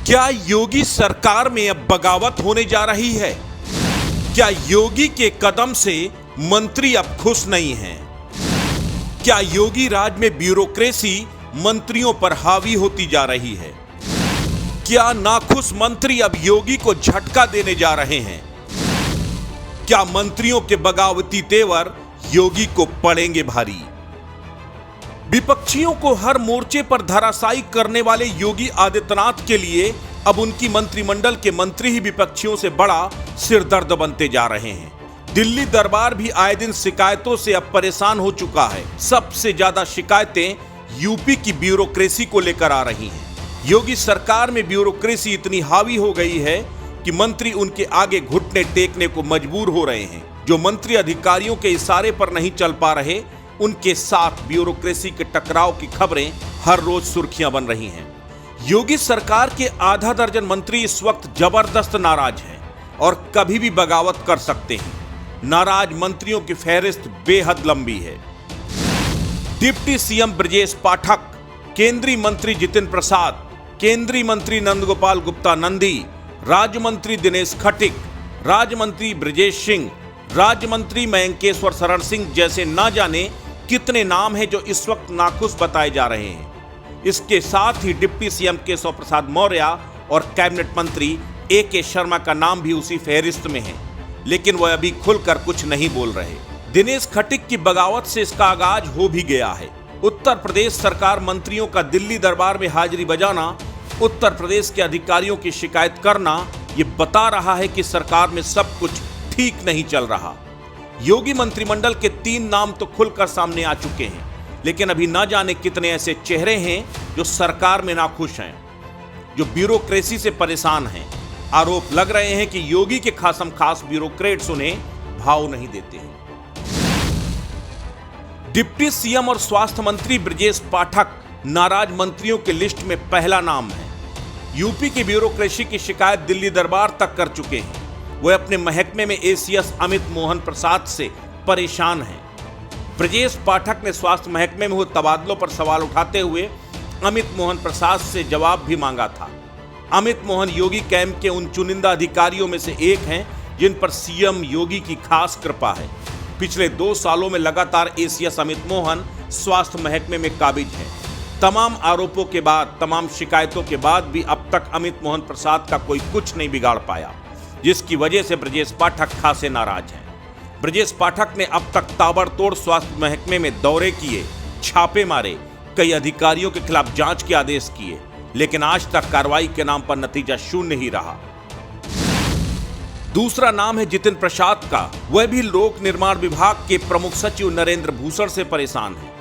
क्या योगी सरकार में अब बगावत होने जा रही है? क्या योगी के कदम से मंत्री अब खुश नहीं हैं? क्या योगी राज में ब्यूरोक्रेसी मंत्रियों पर हावी होती जा रही है? क्या नाखुश मंत्री अब योगी को झटका देने जा रहे हैं? क्या मंत्रियों के बगावती तेवर योगी को पड़ेंगे भारी? विपक्षियों को हर मोर्चे पर धराशायी करने वाले योगी आदित्यनाथ के लिए अब उनकी मंत्रिमंडल के मंत्री ही विपक्षियों से बड़ा सिरदर्द बनते जा रहे हैं। दिल्ली दरबार भी आए दिन शिकायतों से अब परेशान हो चुका है। सबसे ज्यादा शिकायतें यूपी की ब्यूरोक्रेसी को लेकर आ रही हैं। योगी सरकार में ब्यूरोक्रेसी इतनी हावी हो गई है कि मंत्री उनके आगे घुटने टेकने को मजबूर हो रहे हैं। जो मंत्री अधिकारियों के इशारे पर नहीं चल पा रहे, उनके साथ ब्यूरोक्रेसी के टकराव की खबरें हर रोज सुर्खियां बन रही हैं। योगी सरकार के आधा दर्जन मंत्री इस वक्त जबरदस्त नाराज हैं और कभी भी बगावत कर सकते हैं। नाराज मंत्रियों की फहरिस्त बेहद लंबी है। डिप्टी सीएम ब्रजेश पाठक, केंद्रीय मंत्री जितिन प्रसाद, केंद्रीय मंत्री नंदगोपाल गुप्ता नंदी, राज्य मंत्री दिनेश खटिक, राज्य मंत्री ब्रजेश सिंह, राज्य मंत्री मयंकेश्वर शरण सिंह जैसे ना जाने कितने नाम हैं जो इस वक्त नाखुश बताए जा रहे हैं। इसके साथ ही डिप्टी सीएम केशव प्रसाद मौर्य और कैबिनेट मंत्री ए.के. शर्मा का नाम भी उसी फहरिस्त में है, लेकिन वह अभी खुलकर कुछ नहीं बोल रहे। दिनेश खटिक की बगावत से इसका आगाज हो भी गया है। उत्तर प्रदेश सरकार मंत्रियों का दिल्ली दरबार में हाजिरी बजाना, उत्तर प्रदेश के अधिकारियों की शिकायत करना, ये बता रहा है कि सरकार में सब कुछ ठीक नहीं चल रहा। योगी मंत्रिमंडल के 3 नाम तो खुलकर सामने आ चुके हैं, लेकिन अभी न जाने कितने ऐसे चेहरे हैं जो सरकार में नाखुश हैं, जो ब्यूरोक्रेसी से परेशान हैं। आरोप लग रहे हैं कि योगी के खासम खास ब्यूरोक्रेट्स उन्हें भाव नहीं देते हैं। डिप्टी सीएम और स्वास्थ्य मंत्री ब्रजेश पाठक नाराज मंत्रियों के लिस्ट में पहला नाम है। यूपी की ब्यूरोक्रेसी की शिकायत दिल्ली दरबार तक कर चुके हैं। वह अपने महकमे में एसीएस अमित मोहन प्रसाद से परेशान हैं। ब्रजेश पाठक ने स्वास्थ्य महकमे में हुए तबादलों पर सवाल उठाते हुए अमित मोहन प्रसाद से जवाब भी मांगा था। अमित मोहन योगी कैंप के उन चुनिंदा अधिकारियों में से एक हैं जिन पर सीएम योगी की खास कृपा है। पिछले 2 सालों में लगातार एसीएस अमित मोहन स्वास्थ्य महकमे में काबिज हैं। तमाम आरोपों के बाद, तमाम शिकायतों के बाद भी अब तक अमित मोहन प्रसाद का कोई कुछ नहीं बिगाड़ पाया, जिसकी वजह से ब्रजेश पाठक खासे नाराज हैं। ब्रजेश पाठक ने अब तक ताबड़तोड़ स्वास्थ्य महकमे में दौरे किए, छापे मारे, कई अधिकारियों के खिलाफ जांच के आदेश किए, लेकिन आज तक कार्रवाई के नाम पर नतीजा शून्य ही रहा। दूसरा नाम है जितिन प्रसाद का। वह भी लोक निर्माण विभाग के प्रमुख सचिव नरेंद्र भूषण से परेशान है।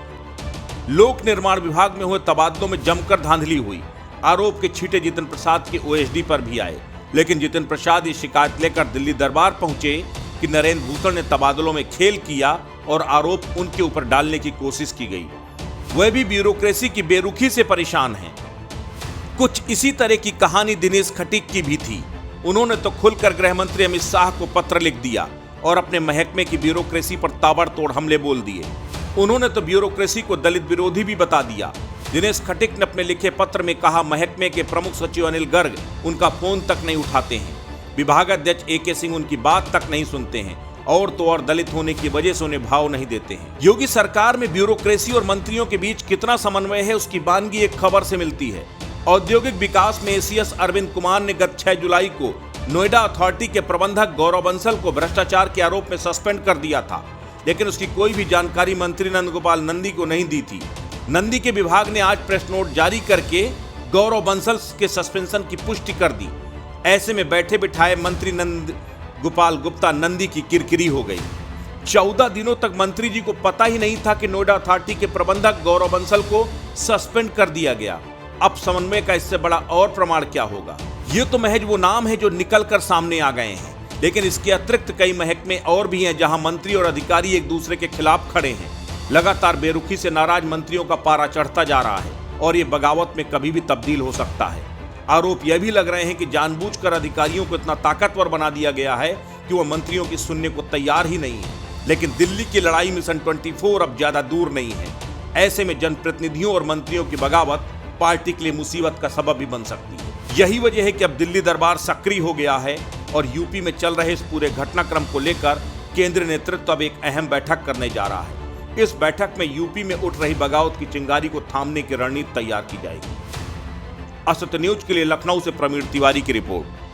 लोक निर्माण विभाग में हुए तबादलों में जमकर धांधली हुई। आरोप के छींटे जितिन प्रसाद के ओएसडी पर भी आए, लेकिन जितिन प्रसाद ये शिकायत लेकर दिल्ली दरबार पहुंचे कि नरेंद्र भूषण ने तबादलों में खेल किया और आरोप उनके ऊपर डालने की कोशिश की गई। वह भी ब्यूरोक्रेसी की बेरुखी से परेशान हैं। कुछ इसी तरह की कहानी दिनेश खटिक की भी थी। उन्होंने तो खुलकर गृह मंत्री अमित शाह को पत्र लिख दिया और अपने महकमे की ब्यूरोक्रेसी पर ताबड़तोड़ हमले बोल दिए। उन्होंने तो ब्यूरोक्रेसी को दलित विरोधी भी बता दिया। दिनेश खटिक ने अपने लिखे पत्र में कहा, महकमे के प्रमुख सचिव अनिल गर्ग उनका फोन तक नहीं उठाते हैं, विभागाध्यक्ष ए.के. सिंह उनकी बात तक नहीं सुनते हैं, और तो और दलित होने की वजह से उन्हें भाव नहीं देते हैं। योगी सरकार में ब्यूरोक्रेसी और मंत्रियों के बीच कितना समन्वय है, उसकी बानगी एक खबर से मिलती है। औद्योगिक विकास में एसीएस अरविंद कुमार ने गत 6 जुलाई को नोएडा अथॉरिटी के प्रबंधक गौरव बंसल को भ्रष्टाचार के आरोप में सस्पेंड कर दिया था, लेकिन उसकी कोई भी जानकारी मंत्री नंदगोपाल नंदी को नहीं दी थी। नंदी के विभाग ने आज प्रेस नोट जारी करके गौरव बंसल के सस्पेंशन की पुष्टि कर दी। ऐसे में बैठे बिठाए मंत्री नंदगोपाल गुप्ता नंदी की किरकिरी हो गई। 14 दिनों तक मंत्री जी को पता ही नहीं था कि नोएडा अथॉरिटी के प्रबंधक गौरव बंसल को सस्पेंड कर दिया गया। अब समन्वय का इससे बड़ा और प्रमाण क्या होगा? ये तो महज वो नाम है जो निकल कर सामने आ गए हैं, लेकिन इसके अतिरिक्त कई महकमे और भी हैं जहां मंत्री और अधिकारी एक दूसरे के खिलाफ खड़े हैं। लगातार बेरुखी से नाराज मंत्रियों का पारा चढ़ता जा रहा है और ये बगावत में कभी भी तब्दील हो सकता है। आरोप यह भी लग रहे हैं कि जानबूझकर अधिकारियों को इतना ताकतवर बना दिया गया है कि वह मंत्रियों की सुनने को तैयार ही नहीं है। लेकिन दिल्ली की लड़ाई मिशन 24 अब ज्यादा दूर नहीं है। ऐसे में जनप्रतिनिधियों और मंत्रियों की बगावत पार्टी के लिए मुसीबत का सबब भी बन सकती है। यही वजह है कि अब दिल्ली दरबार सक्रिय हो गया है और यूपी में चल रहे इस पूरे घटनाक्रम को लेकर केंद्रीय नेतृत्व अब एक अहम बैठक करने जा रहा है। इस बैठक में यूपी में उठ रही बगावत की चिंगारी को थामने की रणनीति तैयार की जाएगी। असत्य न्यूज के लिए लखनऊ से प्रवीण तिवारी की रिपोर्ट।